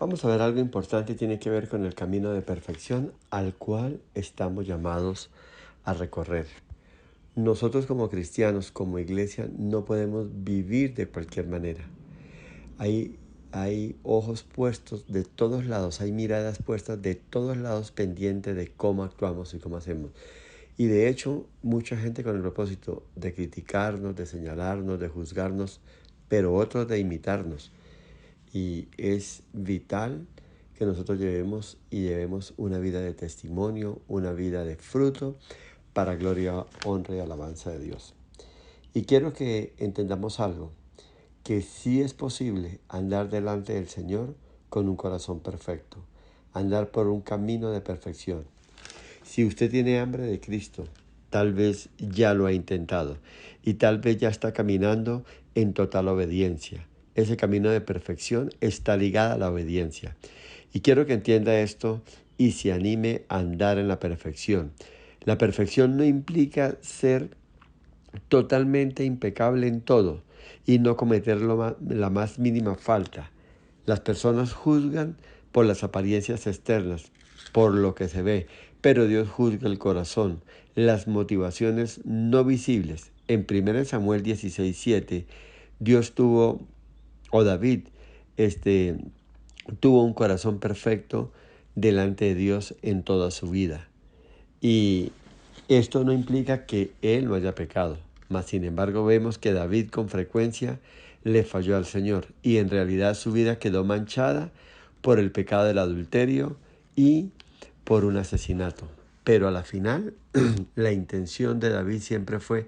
Vamos a ver algo importante y tiene que ver con el camino de perfección al cual estamos llamados a recorrer. Nosotros como cristianos, como iglesia, no podemos vivir de cualquier manera. Hay ojos puestos de todos lados, hay miradas puestas de todos lados pendientes de cómo actuamos y cómo hacemos. Y de hecho, mucha gente con el propósito de criticarnos, de señalarnos, de juzgarnos, pero otros de imitarnos. Y es vital que nosotros llevemos una vida de testimonio, una vida de fruto para gloria, honra y alabanza de Dios. Y quiero que entendamos algo, que sí es posible andar delante del Señor con un corazón perfecto, andar por un camino de perfección. Si usted tiene hambre de Cristo, tal vez ya lo ha intentado y tal vez ya está caminando en total obediencia. Ese camino de perfección está ligado a la obediencia. Y quiero que entienda esto y se anime a andar en la perfección. La perfección no implica ser totalmente impecable en todo y no cometer la más mínima falta. Las personas juzgan por las apariencias externas, por lo que se ve, pero Dios juzga el corazón, las motivaciones no visibles. En 1 Samuel 16:7, Dios David, tuvo un corazón perfecto delante de Dios en toda su vida. Y esto no implica que él no haya pecado, mas sin embargo vemos que David con frecuencia le falló al Señor y en realidad su vida quedó manchada por el pecado del adulterio y por un asesinato. Pero a la final la intención de David siempre fue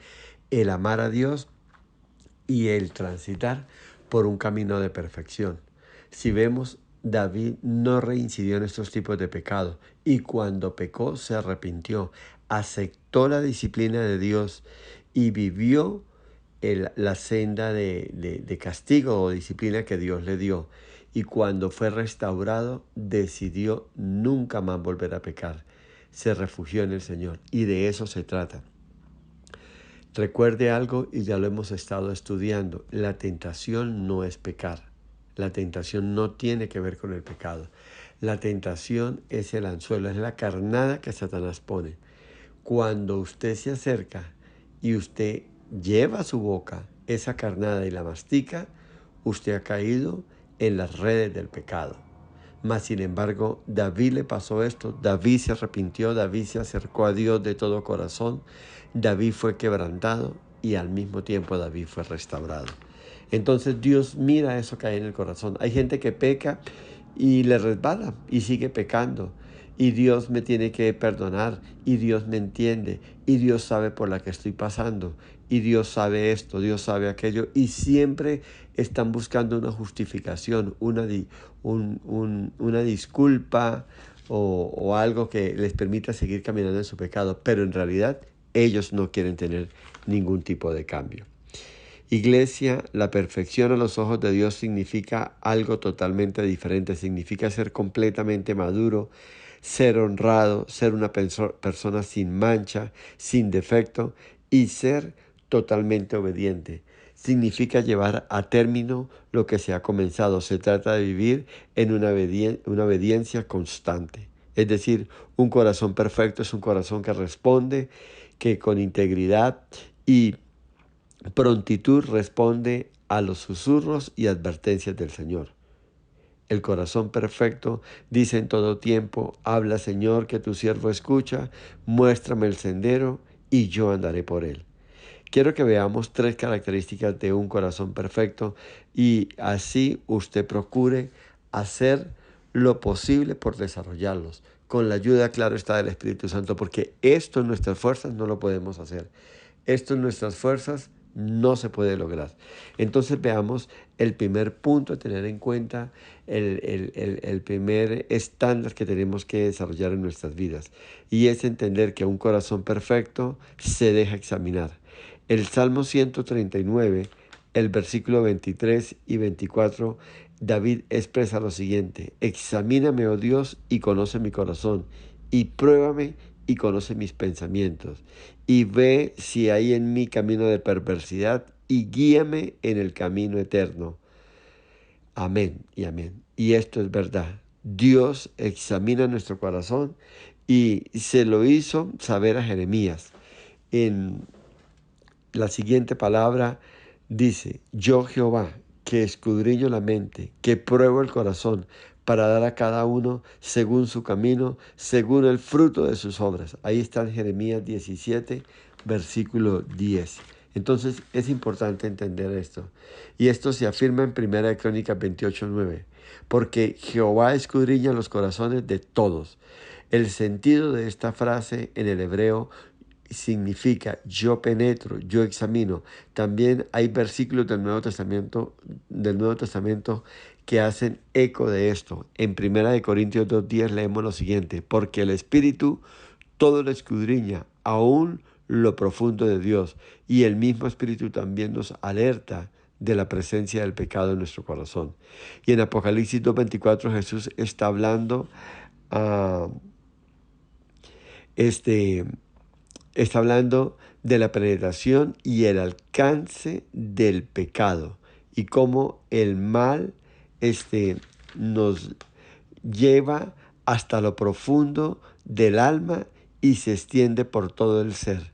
el amar a Dios y el transitar por un camino de perfección. Si vemos, David no reincidió en estos tipos de pecado y cuando pecó se arrepintió, aceptó la disciplina de Dios y vivió la senda de castigo o disciplina que Dios le dio. Y cuando fue restaurado, decidió nunca más volver a pecar. Se refugió en el Señor y de eso se trata. Recuerde algo y ya lo hemos estado estudiando. La tentación no es pecar. La tentación no tiene que ver con el pecado. La tentación es el anzuelo, es la carnada que Satanás pone. Cuando usted se acerca y usted lleva a su boca esa carnada y la mastica, usted ha caído en las redes del pecado. Mas sin embargo, David le pasó esto. David se arrepintió, David se acercó a Dios de todo corazón. David fue quebrantado y al mismo tiempo David fue restaurado. Entonces Dios mira eso que hay en el corazón. Hay gente que peca y le resbala y sigue pecando. Y Dios me tiene que perdonar, y Dios me entiende, y Dios sabe por la que estoy pasando, y Dios sabe esto, Dios sabe aquello, y siempre están buscando una justificación, una disculpa o algo que les permita seguir caminando en su pecado, pero en realidad ellos no quieren tener ningún tipo de cambio. Iglesia, la perfección a los ojos de Dios significa algo totalmente diferente, significa ser completamente maduro, ser honrado, ser una persona sin mancha, sin defecto y ser totalmente obediente. Significa llevar a término lo que se ha comenzado. Se trata de vivir en una obediencia constante. Es decir, un corazón perfecto es un corazón que responde, que con integridad y prontitud responde a los susurros y advertencias del Señor. El corazón perfecto dice en todo tiempo: habla, Señor, que tu siervo escucha, muéstrame el sendero y yo andaré por él. Quiero que veamos 3 características de un corazón perfecto y así usted procure hacer lo posible por desarrollarlos. Con la ayuda, claro está, del Espíritu Santo, porque esto en nuestras fuerzas no lo podemos hacer. Esto en nuestras fuerzas no se puede lograr. Entonces veamos el primer punto a tener en cuenta, el primer estándar que tenemos que desarrollar en nuestras vidas. Y es entender que un corazón perfecto se deja examinar. El Salmo 139, el versículo 23 y 24, David expresa lo siguiente: examíname, oh Dios, y conoce mi corazón, y pruébame y conoce mis pensamientos, y ve si hay en mí camino de perversidad, y guíame en el camino eterno. Amén y amén. Y esto es verdad. Dios examina nuestro corazón y se lo hizo saber a Jeremías. En la siguiente palabra dice: yo Jehová, que escudriño la mente, que pruebo el corazón, para dar a cada uno según su camino, según el fruto de sus obras. Ahí está en Jeremías 17, versículo 10. Entonces es importante entender esto. Y esto se afirma en 1 Crónicas 28, 9. Porque Jehová escudriña los corazones de todos. El sentido de esta frase en el hebreo significa yo penetro, yo examino. También hay versículos del Nuevo Testamento que hacen eco de esto. En 1 Corintios 2:10 leemos lo siguiente: porque el Espíritu todo lo escudriña, aún lo profundo de Dios, y el mismo Espíritu también nos alerta de la presencia del pecado en nuestro corazón. Y en Apocalipsis 2:24 Jesús está hablando a está hablando de la penetración y el alcance del pecado y cómo el mal nos lleva hasta lo profundo del alma y se extiende por todo el ser.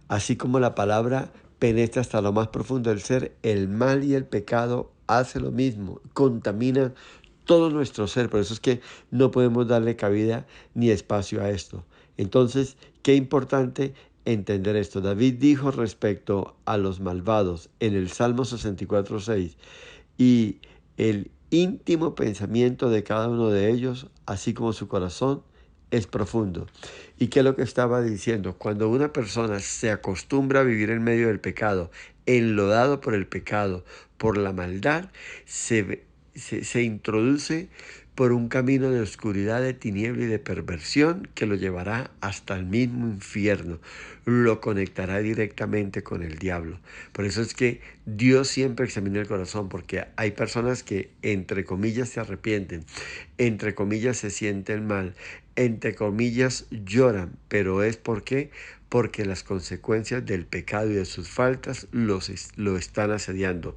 Así como la palabra penetra hasta lo más profundo del ser, el mal y el pecado hace lo mismo, contamina todo nuestro ser. Por eso es que no podemos darle cabida ni espacio a esto. Entonces, qué importante entender esto. David dijo respecto a los malvados en el Salmo 64:6: y el íntimo pensamiento de cada uno de ellos, así como su corazón, es profundo. ¿Y qué es lo que estaba diciendo? Cuando una persona se acostumbra a vivir en medio del pecado, enlodado por el pecado, por la maldad, se introduce por un camino de oscuridad, de tiniebla y de perversión que lo llevará hasta el mismo infierno. Lo conectará directamente con el diablo. Por eso es que Dios siempre examina el corazón, porque hay personas que, entre comillas, se arrepienten, entre comillas, se sienten mal, entre comillas, lloran, pero es porque las consecuencias del pecado y de sus faltas lo están asediando.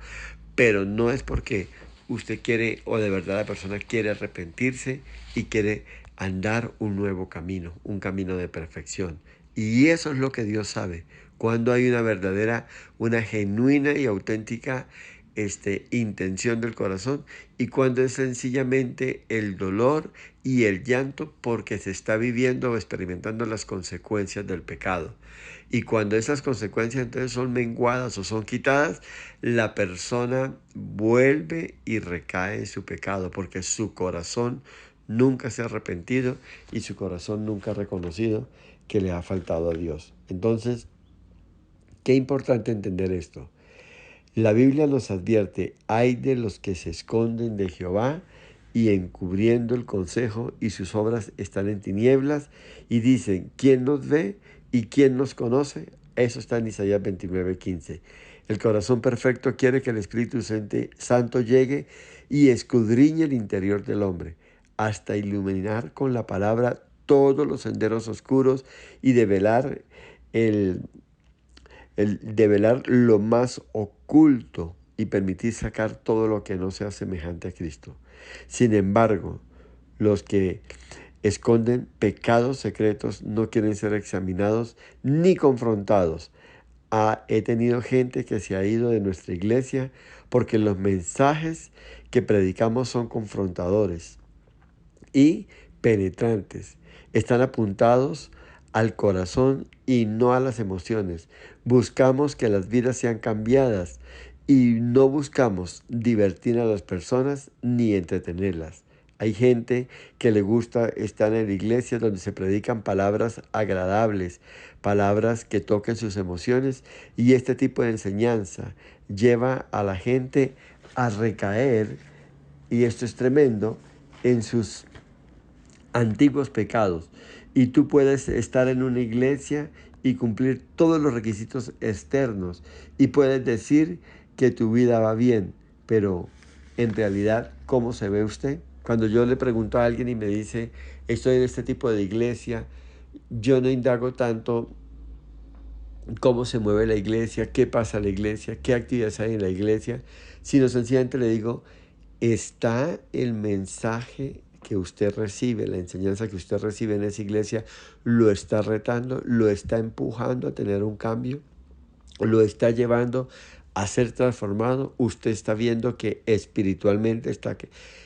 Pero no es porque usted quiere, o de verdad la persona quiere arrepentirse y quiere andar un nuevo camino, un camino de perfección. Y eso es lo que Dios sabe. Cuando hay una verdadera, una genuina y auténtica intención del corazón, y cuando es sencillamente el dolor y el llanto porque se está viviendo o experimentando las consecuencias del pecado. Y cuando esas consecuencias entonces son menguadas o son quitadas, la persona vuelve y recae en su pecado, porque su corazón nunca se ha arrepentido y su corazón nunca ha reconocido que le ha faltado a Dios. Entonces, qué importante entender esto. La Biblia nos advierte: ay de los que se esconden de Jehová y encubriendo el consejo, y sus obras están en tinieblas, y dicen: ¿quién nos ve y quién nos conoce? Eso está en Isaías 29:15. El corazón perfecto quiere que el Espíritu Santo llegue y escudriñe el interior del hombre, hasta iluminar con la palabra todos los senderos oscuros y develar lo más oculto y permitir sacar todo lo que no sea semejante a Cristo. Sin embargo, los que esconden pecados secretos no quieren ser examinados ni confrontados. He tenido gente que se ha ido de nuestra iglesia porque los mensajes que predicamos son confrontadores y penetrantes. Están apuntados al corazón y no a las emociones. Buscamos que las vidas sean cambiadas y no buscamos divertir a las personas ni entretenerlas. Hay gente que le gusta estar en la iglesia donde se predican palabras agradables, palabras que toquen sus emociones, y este tipo de enseñanza lleva a la gente a recaer, y esto es tremendo, en sus antiguos pecados. Y tú puedes estar en una iglesia y cumplir todos los requisitos externos y puedes decir que tu vida va bien, pero en realidad, ¿cómo se ve usted? Cuando yo le pregunto a alguien y me dice: estoy en este tipo de iglesia, yo no indago tanto cómo se mueve la iglesia, qué pasa en la iglesia, qué actividades hay en la iglesia, sino sencillamente le digo: ¿Está el mensaje que usted recibe, la enseñanza que usted recibe en esa iglesia, lo está retando, lo está empujando a tener un cambio, lo está llevando a ser transformado? ¿Usted está viendo que espiritualmente está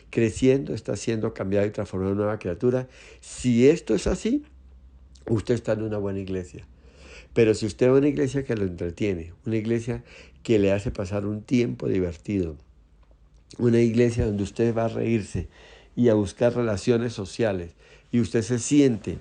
creciendo, está siendo cambiado y transformado en una nueva criatura? Si esto es así, usted está en una buena iglesia. Pero si usted va a una iglesia que lo entretiene, una iglesia que le hace pasar un tiempo divertido, una iglesia donde usted va a reírse y a buscar relaciones sociales, y usted se siente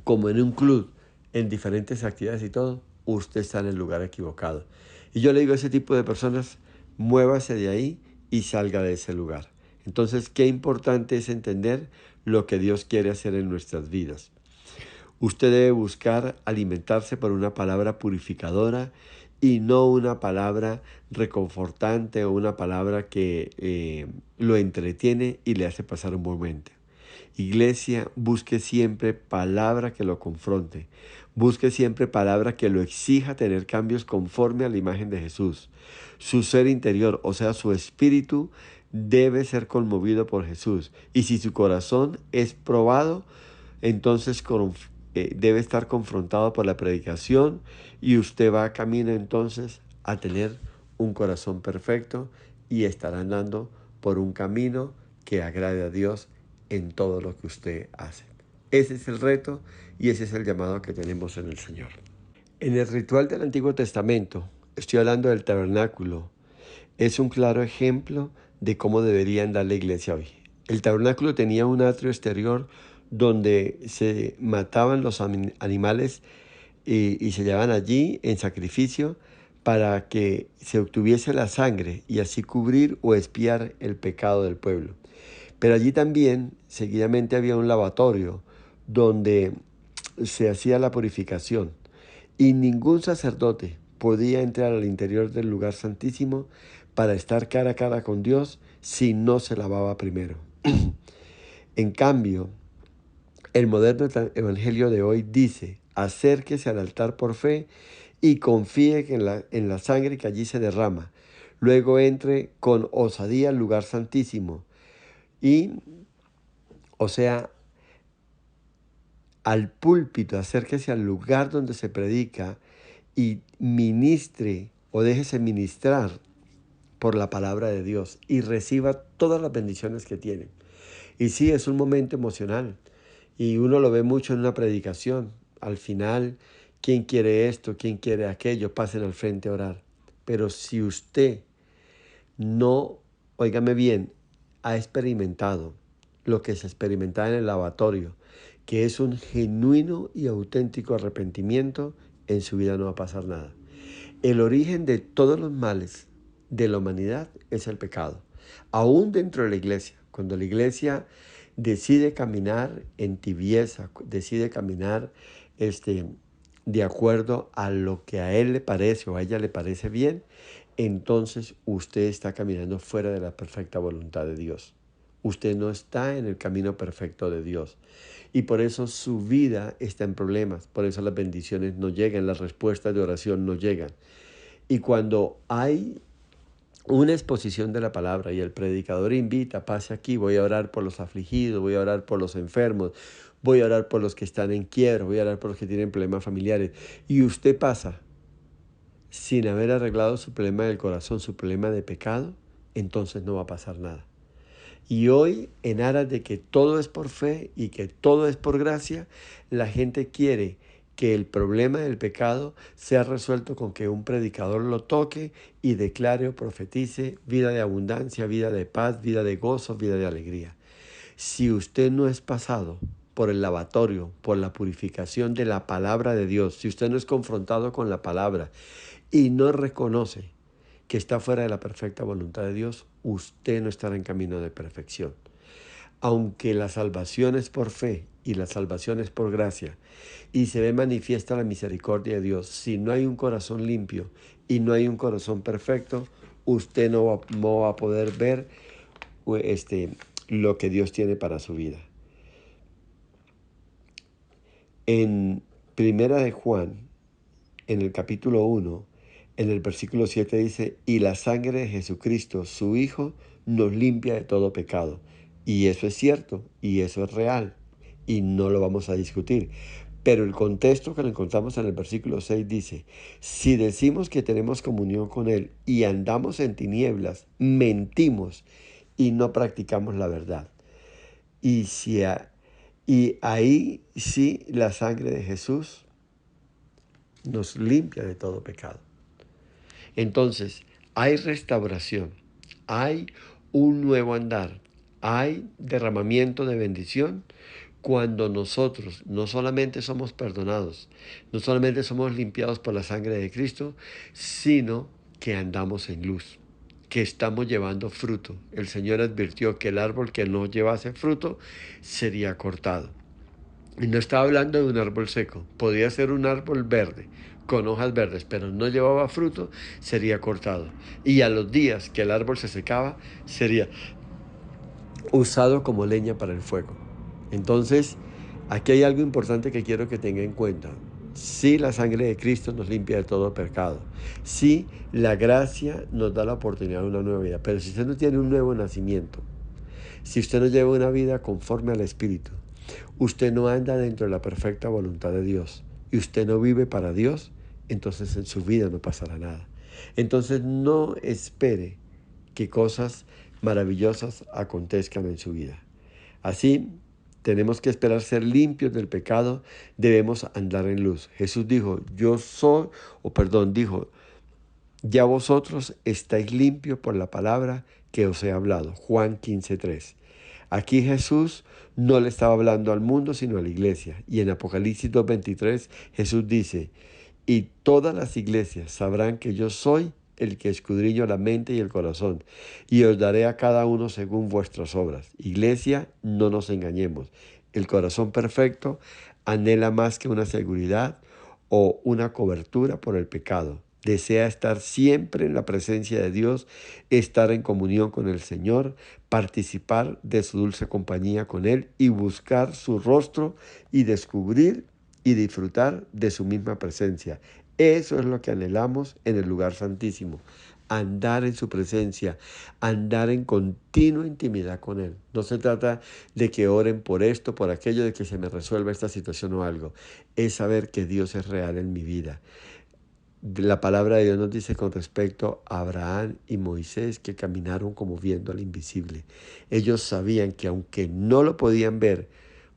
como en un club, en diferentes actividades y todo, usted está en el lugar equivocado. Y yo le digo a ese tipo de personas, muévase de ahí y salga de ese lugar. Entonces, qué importante es entender lo que Dios quiere hacer en nuestras vidas. Usted debe buscar alimentarse por una palabra purificadora y no una palabra reconfortante o una palabra que lo entretiene y le hace pasar un momento. Iglesia, busque siempre palabra que lo confronte. Busque siempre palabra que lo exija tener cambios conforme a la imagen de Jesús. Su ser interior, o sea, su espíritu, debe ser conmovido por Jesús. Y si su corazón es probado, entonces debe estar confrontado por la predicación y usted va camino entonces a tener un corazón perfecto y estará andando por un camino que agrade a Dios en todo lo que usted hace. Ese es el reto y ese es el llamado que tenemos en el Señor. En el ritual del Antiguo Testamento, estoy hablando del tabernáculo, es un claro ejemplo de cómo debería andar la iglesia hoy. El tabernáculo tenía un atrio exterior donde se mataban los animales y se llevaban allí en sacrificio para que se obtuviese la sangre y así cubrir o expiar el pecado del pueblo. Pero allí también seguidamente había un lavatorio donde se hacía la purificación y ningún sacerdote podía entrar al interior del lugar santísimo para estar cara a cara con Dios si no se lavaba primero. En cambio, el moderno evangelio de hoy dice: acérquese al altar por fe y confíe en la sangre que allí se derrama. Luego entre con osadía al lugar santísimo y, o sea, al púlpito, acérquese al lugar donde se predica y ministre o déjese ministrar por la palabra de Dios y reciba todas las bendiciones que tiene. Y sí, es un momento emocional y uno lo ve mucho en una predicación. Al final, ¿quién quiere esto? ¿Quién quiere aquello? Pasen al frente a orar. Pero si usted no, óigame bien, ha experimentado lo que se experimentaba en el lavatorio, que es un genuino y auténtico arrepentimiento, en su vida no va a pasar nada. El origen de todos los males de la humanidad es el pecado. Aún dentro de la iglesia, cuando la iglesia decide caminar en tibieza, decide caminar de acuerdo a lo que a él le parece o a ella le parece bien, entonces usted está caminando fuera de la perfecta voluntad de Dios. Usted no está en el camino perfecto de Dios. Y por eso su vida está en problemas. Por eso las bendiciones no llegan, las respuestas de oración no llegan. Y cuando hay una exposición de la palabra y el predicador invita: pase aquí, voy a orar por los afligidos, voy a orar por los enfermos, voy a orar por los que están en quiebra, voy a orar por los que tienen problemas familiares. Y usted pasa sin haber arreglado su problema del corazón, su problema de pecado, entonces no va a pasar nada. Y hoy, en aras de que todo es por fe y que todo es por gracia, la gente quiere que el problema del pecado sea resuelto con que un predicador lo toque y declare o profetice vida de abundancia, vida de paz, vida de gozo, vida de alegría. Si usted no es pasado por el lavatorio, por la purificación de la palabra de Dios, si usted no es confrontado con la palabra y no reconoce que está fuera de la perfecta voluntad de Dios, usted no estará en camino de perfección. Aunque la salvación es por fe y la salvación es por gracia y se ve manifiesta la misericordia de Dios, si no hay un corazón limpio y no hay un corazón perfecto, usted no va a poder ver lo que Dios tiene para su vida. En Primera de Juan, en el capítulo 1, En el versículo 7 dice, y la sangre de Jesucristo, su Hijo, nos limpia de todo pecado. Y eso es cierto, y eso es real, y no lo vamos a discutir. Pero el contexto que lo encontramos en el versículo 6 dice, si decimos que tenemos comunión con Él y andamos en tinieblas, mentimos y no practicamos la verdad. Y, y ahí sí la sangre de Jesús nos limpia de todo pecado. Entonces, hay restauración, hay un nuevo andar, hay derramamiento de bendición cuando nosotros no solamente somos perdonados, no solamente somos limpiados por la sangre de Cristo, sino que andamos en luz, que estamos llevando fruto. El Señor advirtió que el árbol que no llevase fruto sería cortado. Y no estaba hablando de un árbol seco, podía ser un árbol verde, con hojas verdes, pero no llevaba fruto, sería cortado. Y a los días que el árbol se secaba, sería usado como leña para el fuego. Entonces, aquí hay algo importante que quiero que tenga en cuenta. Sí, la sangre de Cristo nos limpia de todo pecado. Sí, la gracia nos da la oportunidad de una nueva vida. Pero si usted no tiene un nuevo nacimiento, si usted no lleva una vida conforme al Espíritu, usted no anda dentro de la perfecta voluntad de Dios y usted no vive para Dios, entonces en su vida no pasará nada. Entonces no espere que cosas maravillosas acontezcan en su vida. Así, tenemos que esperar ser limpios del pecado, debemos andar en luz. Jesús dijo, dijo, ya vosotros estáis limpios por la palabra que os he hablado. Juan 15:3. Aquí Jesús no le estaba hablando al mundo, sino a la iglesia. Y en Apocalipsis 2:23 Jesús dice, y todas las iglesias sabrán que yo soy el que escudriño la mente y el corazón, y os daré a cada uno según vuestras obras. Iglesia, no nos engañemos. El corazón perfecto anhela más que una seguridad o una cobertura por el pecado. Desea estar siempre en la presencia de Dios, estar en comunión con el Señor, participar de su dulce compañía con Él y buscar su rostro y descubrir y disfrutar de su misma presencia. Eso es lo que anhelamos en el lugar santísimo. Andar en su presencia, andar en continua intimidad con Él. No se trata de que oren por esto, por aquello, de que se me resuelva esta situación o algo. Es saber que Dios es real en mi vida. La palabra de Dios nos dice con respecto a Abraham y Moisés que caminaron como viendo al invisible. Ellos sabían que aunque no lo podían ver,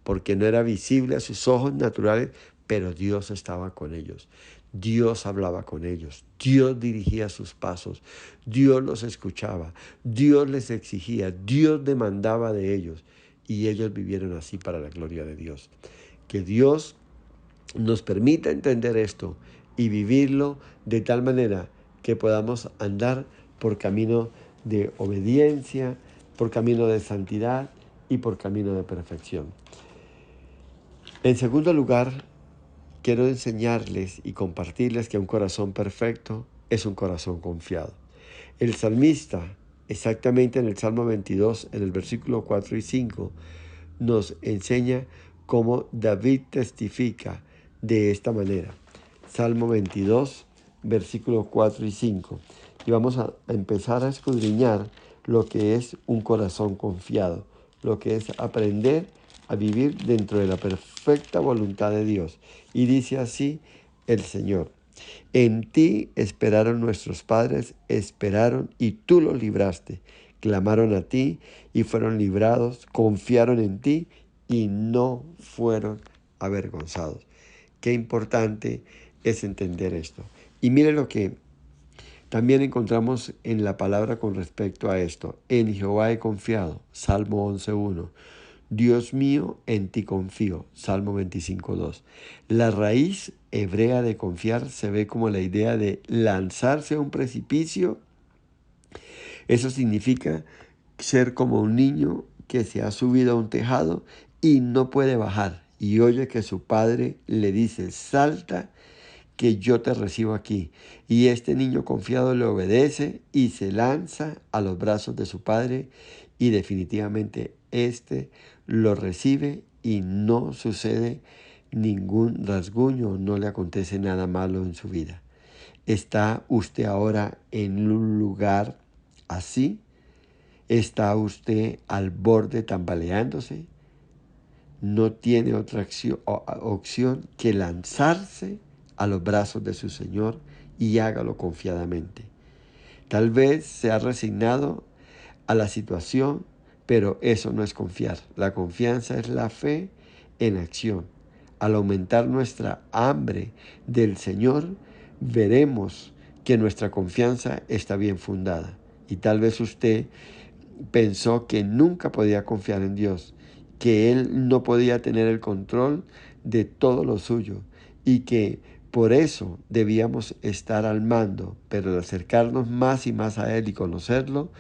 porque no era visible a sus ojos naturales, pero Dios estaba con ellos. Dios hablaba con ellos. Dios dirigía sus pasos. Dios los escuchaba. Dios les exigía. Dios demandaba de ellos. Y ellos vivieron así para la gloria de Dios. Que Dios nos permita entender esto y vivirlo de tal manera que podamos andar por camino de obediencia, por camino de santidad y por camino de perfección. En segundo lugar, quiero enseñarles y compartirles que un corazón perfecto es un corazón confiado. El salmista, exactamente en el Salmo 22, en el versículo 4 y 5, nos enseña cómo David testifica de esta manera. Salmo 22, versículos 4 y 5. Y vamos a empezar a escudriñar lo que es un corazón confiado, lo que es aprender a vivir dentro de la perfecta voluntad de Dios. Y dice así el Señor: en ti esperaron nuestros padres, esperaron y tú los libraste. Clamaron a ti y fueron librados, confiaron en ti y no fueron avergonzados. Qué importante es entender esto. Y mire lo que también encontramos en la palabra con respecto a esto. En Jehová he confiado, Salmo 11:1. Dios mío, en ti confío, Salmo 25:2. La raíz hebrea de confiar se ve como la idea de lanzarse a un precipicio. Eso significa ser como un niño que se ha subido a un tejado y no puede bajar. Y oye que su padre le dice, salta, que yo te recibo aquí. Y este niño confiado le obedece y se lanza a los brazos de su padre y definitivamente este lo recibe y no sucede ningún rasguño, no le acontece nada malo en su vida. ¿Está usted ahora en un lugar así? ¿Está usted al borde tambaleándose? No tiene otra opción que lanzarse a los brazos de su Señor y hágalo confiadamente. Tal vez se ha resignado a la situación, pero eso no es confiar. La confianza es la fe en acción. Al aumentar nuestra hambre del Señor, veremos que nuestra confianza está bien fundada. Y tal vez usted pensó que nunca podía confiar en Dios, que Él no podía tener el control de todo lo suyo y que por eso debíamos estar al mando, pero al acercarnos más y más a Él y conocerlo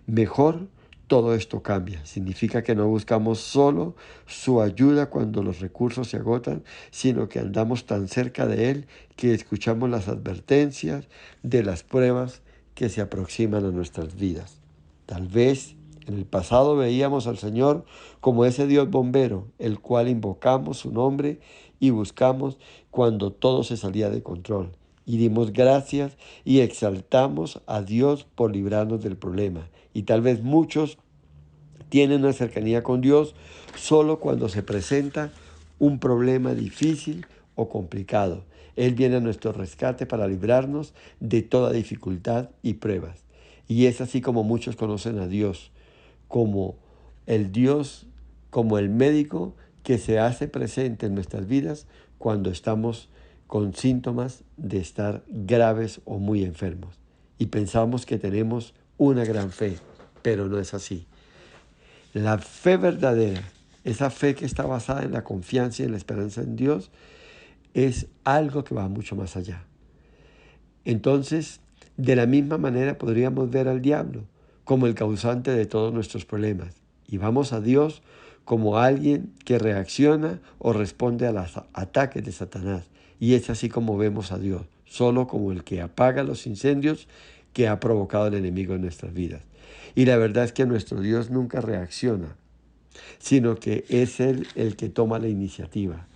mejor, todo esto cambia. Significa que no buscamos solo su ayuda cuando los recursos se agotan, sino que andamos tan cerca de Él que escuchamos las advertencias de las pruebas que se aproximan a nuestras vidas. Tal vez en el pasado veíamos al Señor como ese Dios bombero, el cual invocamos su nombre y buscamos cuando todo se salía de control. Y dimos gracias y exaltamos a Dios por librarnos del problema. Y tal vez muchos tienen una cercanía con Dios solo cuando se presenta un problema difícil o complicado. Él viene a nuestro rescate para librarnos de toda dificultad y pruebas. Y es así como muchos conocen a Dios, como el Dios, como el médico que se hace presente en nuestras vidas cuando estamos con síntomas de estar graves o muy enfermos. Y pensamos que tenemos una gran fe, pero no es así. La fe verdadera, esa fe que está basada en la confianza y en la esperanza en Dios, es algo que va mucho más allá. Entonces, de la misma manera podríamos ver al diablo como el causante de todos nuestros problemas. Y vamos a Dios como alguien que reacciona o responde a los ataques de Satanás. Y es así como vemos a Dios, solo como el que apaga los incendios que ha provocado el enemigo en nuestras vidas. Y la verdad es que nuestro Dios nunca reacciona, sino que es Él el que toma la iniciativa.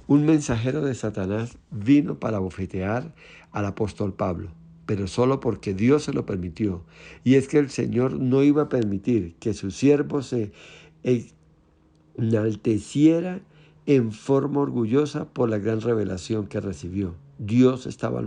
Un mensajero de Satanás vino para bofetear al apóstol Pablo, pero solo porque Dios se lo permitió. Y es que el Señor no iba a permitir que su siervo se enalteciera en forma orgullosa por la gran revelación que recibió. Dios estaba al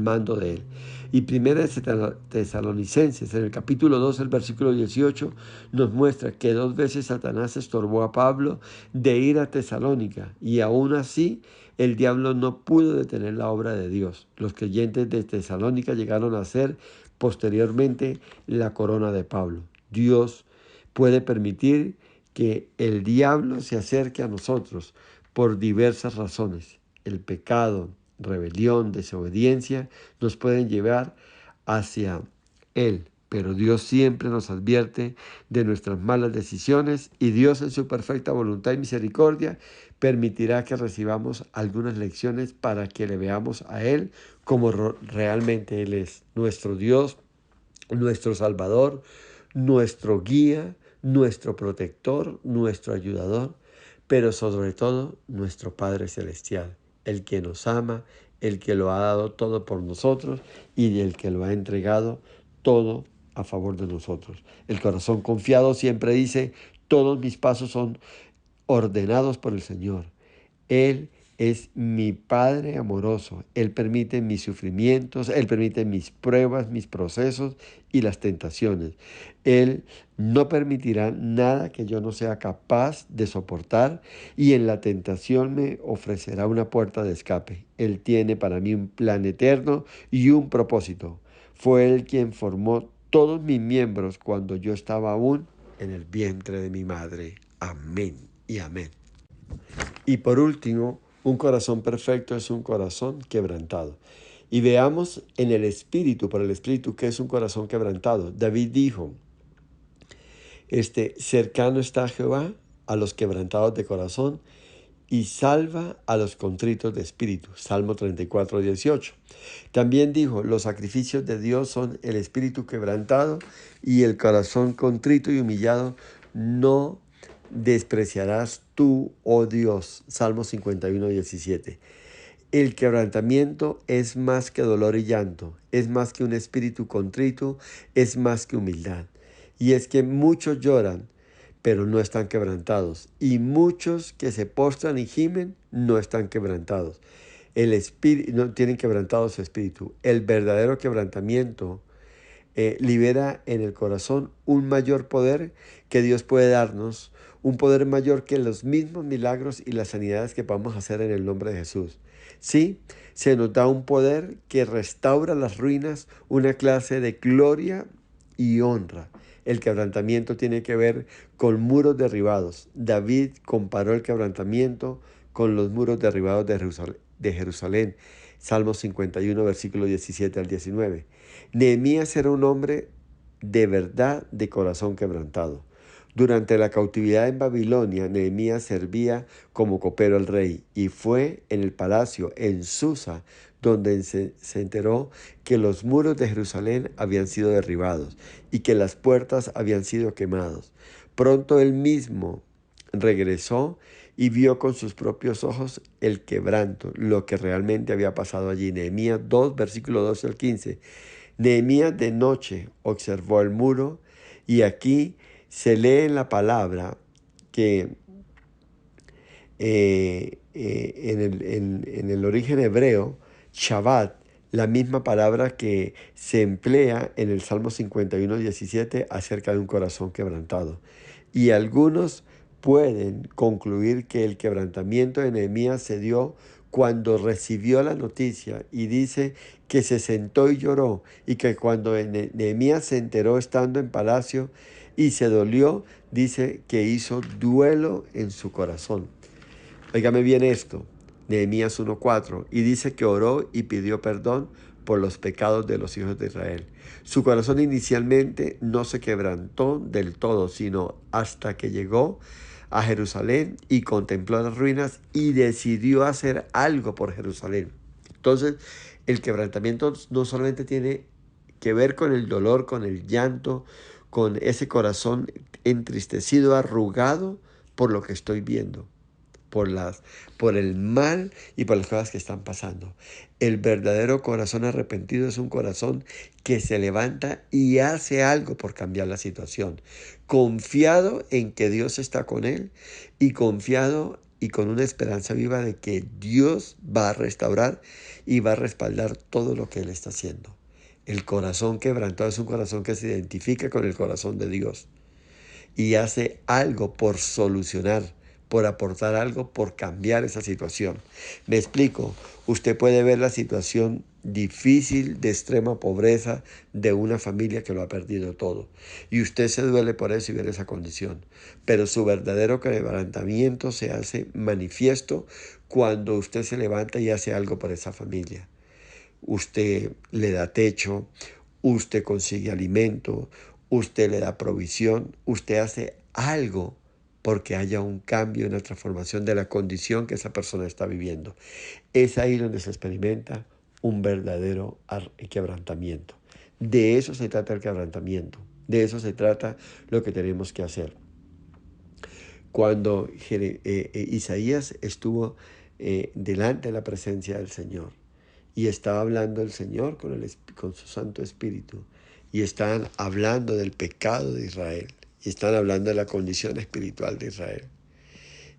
mando de él. Y primera de Tesalonicenses, en el capítulo 2, el versículo 18, nos muestra que 2 veces Satanás estorbó a Pablo de ir a Tesalónica, y aún así el diablo no pudo detener la obra de Dios. Los creyentes de Tesalónica llegaron a ser posteriormente la corona de Pablo. Dios puede permitir que el diablo se acerque a nosotros por diversas razones. El pecado, rebelión, desobediencia nos pueden llevar hacia él, pero Dios siempre nos advierte de nuestras malas decisiones y Dios en su perfecta voluntad y misericordia permitirá que recibamos algunas lecciones para que le veamos a Él como realmente Él es, nuestro Dios, nuestro Salvador, nuestro guía, nuestro protector, nuestro ayudador, pero sobre todo nuestro Padre Celestial, el que nos ama, el que lo ha dado todo por nosotros y el que lo ha entregado todo a favor de nosotros. El corazón confiado siempre dice, todos mis pasos son ordenados por el Señor. Él es mi Padre amoroso. Él permite mis sufrimientos, Él permite mis pruebas, mis procesos y las tentaciones. Él no permitirá nada que yo no sea capaz de soportar y en la tentación me ofrecerá una puerta de escape. Él tiene para mí un plan eterno y un propósito. Fue Él quien formó todos mis miembros cuando yo estaba aún en el vientre de mi madre. Amén y amén. Y por último, un corazón perfecto es un corazón quebrantado. Y veamos en el Espíritu, por el Espíritu, que es un corazón quebrantado. David dijo, cercano está Jehová a los quebrantados de corazón y salva a los contritos de espíritu. Salmo 34, 18. También dijo, los sacrificios de Dios son el espíritu quebrantado y el corazón contrito y humillado no despreciarás tú, oh Dios. Salmo 51, 17. El quebrantamiento es más que dolor y llanto, es más que un espíritu contrito, es más que humildad. Y es que muchos lloran, pero no están quebrantados. Y muchos que se postran y gimen, no están quebrantados. El espíritu, no tienen quebrantado su espíritu. El verdadero quebrantamiento libera en el corazón un mayor poder que Dios puede darnos, un poder mayor que los mismos milagros y las sanidades que podamos hacer en el nombre de Jesús. Sí, se nos da un poder que restaura las ruinas, una clase de gloria y honra. El quebrantamiento tiene que ver con muros derribados. David comparó el quebrantamiento con los muros derribados de Jerusalén. Salmo 51, versículo 17 al 19. Nehemías era un hombre de verdad, de corazón quebrantado. Durante la cautividad en Babilonia, Nehemías servía como copero al rey y fue en el palacio, en Susa, donde se enteró que los muros de Jerusalén habían sido derribados y que las puertas habían sido quemadas. Pronto él mismo regresó y vio con sus propios ojos el quebranto, lo que realmente había pasado allí. Nehemías 2, versículo 12 al 15. Nehemías de noche observó el muro y aquí se lee en la palabra que en el origen hebreo, Shabbat, la misma palabra que se emplea en el Salmo 51:17 acerca de un corazón quebrantado. Y algunos pueden concluir que el quebrantamiento de Nehemías se dio cuando recibió la noticia y dice que se sentó y lloró y que cuando Nehemías se enteró estando en palacio y se dolió, dice que hizo duelo en su corazón. Óigame bien esto, Nehemías 1:4, y dice que oró y pidió perdón por los pecados de los hijos de Israel. Su corazón inicialmente no se quebrantó del todo, sino hasta que llegó a Jerusalén y contempló las ruinas y decidió hacer algo por Jerusalén. Entonces, el quebrantamiento no solamente tiene que ver con el dolor, con el llanto, con ese corazón entristecido, arrugado por lo que estoy viendo, por el mal y por las cosas que están pasando. El verdadero corazón arrepentido es un corazón que se levanta y hace algo por cambiar la situación, confiado en que Dios está con él y confiado y con una esperanza viva de que Dios va a restaurar y va a respaldar todo lo que él está haciendo. El corazón quebrantado es un corazón que se identifica con el corazón de Dios y hace algo por solucionar, por aportar algo, por cambiar esa situación. Me explico, usted puede ver la situación difícil de extrema pobreza de una familia que lo ha perdido todo y usted se duele por eso y ver esa condición, pero su verdadero quebrantamiento se hace manifiesto cuando usted se levanta y hace algo por esa familia. Usted le da techo, usted consigue alimento, usted le da provisión, usted hace algo porque haya un cambio, una transformación de la condición que esa persona está viviendo. Es ahí donde se experimenta un verdadero quebrantamiento. De eso se trata el quebrantamiento, de eso se trata lo que tenemos que hacer. Cuando Isaías estuvo delante de la presencia del Señor, y estaba hablando el Señor con su Santo Espíritu. Y están hablando del pecado de Israel. Y están hablando de la condición espiritual de Israel.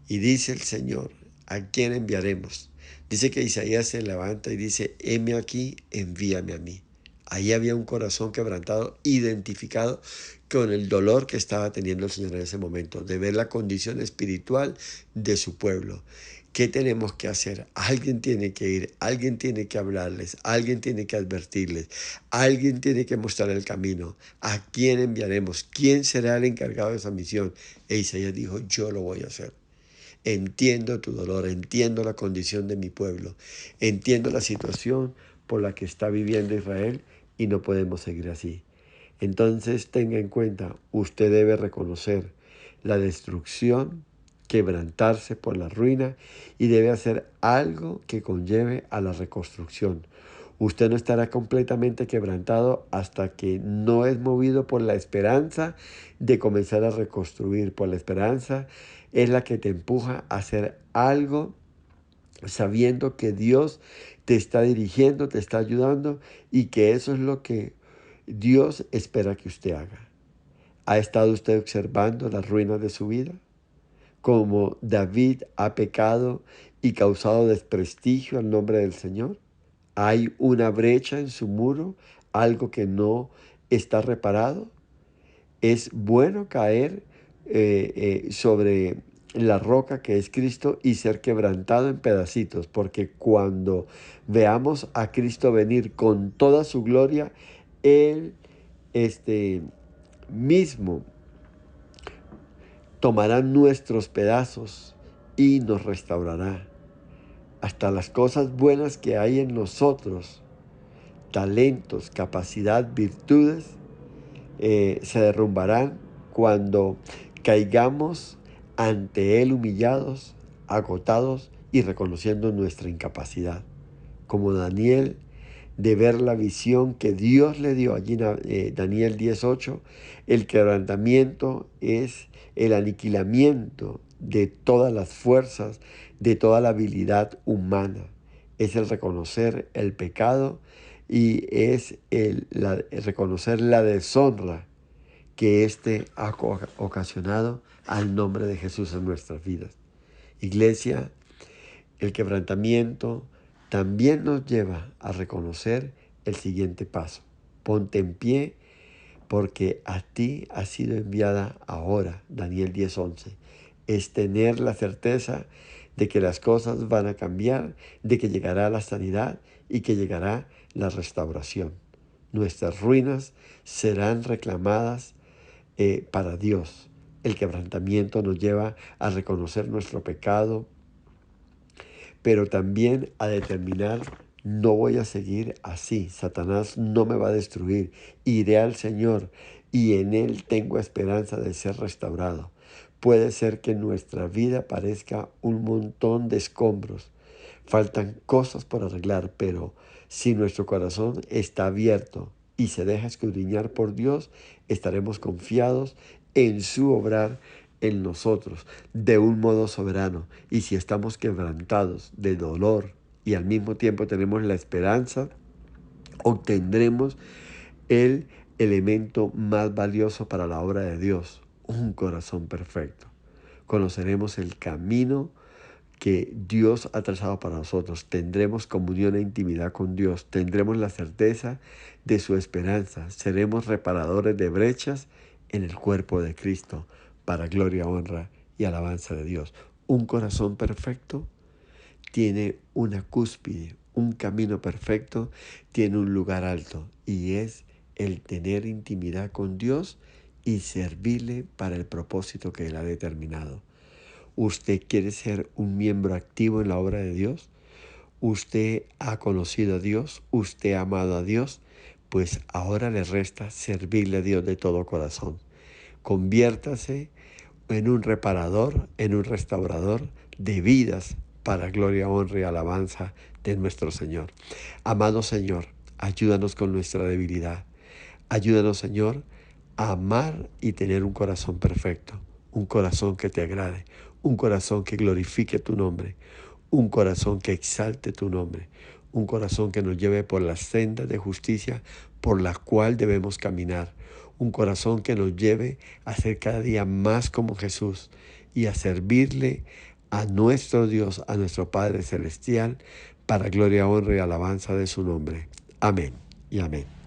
Y dice el Señor, ¿a quién enviaremos? Dice que Isaías se levanta y dice, heme aquí, envíame a mí. Ahí había un corazón quebrantado, identificado con el dolor que estaba teniendo el Señor en ese momento, de ver la condición espiritual de su pueblo. ¿Qué tenemos que hacer? Alguien tiene que ir, alguien tiene que hablarles, alguien tiene que advertirles, alguien tiene que mostrar el camino. ¿A quién enviaremos? ¿Quién será el encargado de esa misión? E Isaías dijo, yo lo voy a hacer. Entiendo tu dolor, entiendo la condición de mi pueblo, entiendo la situación por la que está viviendo Israel y no podemos seguir así. Entonces tenga en cuenta, usted debe reconocer la destrucción, quebrantarse por la ruina y debe hacer algo que conlleve a la reconstrucción. Usted no estará completamente quebrantado hasta que no es movido por la esperanza de comenzar a reconstruir. Por la esperanza es la que te empuja a hacer algo sabiendo que Dios te está dirigiendo, te está ayudando y que eso es lo que Dios espera que usted haga. ¿Ha estado usted observando las ruinas de su vida? Como David ha pecado y causado desprestigio al nombre del Señor. Hay una brecha en su muro, algo que no está reparado. Es bueno caer sobre la roca que es Cristo y ser quebrantado en pedacitos, porque cuando veamos a Cristo venir con toda su gloria, Él mismo tomará nuestros pedazos y nos restaurará. Hasta las cosas buenas que hay en nosotros, talentos, capacidad, virtudes, se derrumbarán cuando caigamos ante Él humillados, agotados y reconociendo nuestra incapacidad. Como Daniel, de ver la visión que Dios le dio allí en Daniel 10:8, el quebrantamiento es el aniquilamiento de todas las fuerzas, de toda la habilidad humana. Es el reconocer el pecado y es el reconocer la deshonra que éste ha ocasionado al nombre de Jesús en nuestras vidas. Iglesia, el quebrantamiento también nos lleva a reconocer el siguiente paso. Ponte en pie porque a ti ha sido enviada ahora, Daniel 10:11. Es tener la certeza de que las cosas van a cambiar, de que llegará la sanidad y que llegará la restauración. Nuestras ruinas serán reclamadas para Dios. El quebrantamiento nos lleva a reconocer nuestro pecado, pero también a determinar: no voy a seguir así, Satanás no me va a destruir, iré al Señor y en Él tengo esperanza de ser restaurado. Puede ser que en nuestra vida parezca un montón de escombros, faltan cosas por arreglar, pero si nuestro corazón está abierto y se deja escudriñar por Dios, estaremos confiados en su obrar en nosotros de un modo soberano. Y si estamos quebrantados de dolor y al mismo tiempo tenemos la esperanza, obtendremos el elemento más valioso para la obra de Dios: un corazón perfecto. Conoceremos el camino que Dios ha trazado para nosotros. Tendremos comunión e intimidad con Dios. Tendremos la certeza de su esperanza. Seremos reparadores de brechas en el cuerpo de Cristo, para gloria, honra y alabanza de Dios. Un corazón perfecto tiene una cúspide, un camino perfecto, tiene un lugar alto, y es el tener intimidad con Dios y servirle para el propósito que Él ha determinado. ¿Usted quiere ser un miembro activo en la obra de Dios? ¿Usted ha conocido a Dios? ¿Usted ha amado a Dios? Pues ahora le resta servirle a Dios de todo corazón. Conviértase en un reparador, en un restaurador de vidas para gloria, honra y alabanza de nuestro Señor. Amado Señor, ayúdanos con nuestra debilidad. Ayúdanos, Señor, a amar y tener un corazón perfecto, un corazón que te agrade, un corazón que glorifique tu nombre, un corazón que exalte tu nombre, un corazón que nos lleve por las sendas de justicia por la cual debemos caminar, un corazón que nos lleve a ser cada día más como Jesús y a servirle a nuestro Dios, a nuestro Padre Celestial, para gloria, honra y alabanza de su nombre. Amén y amén.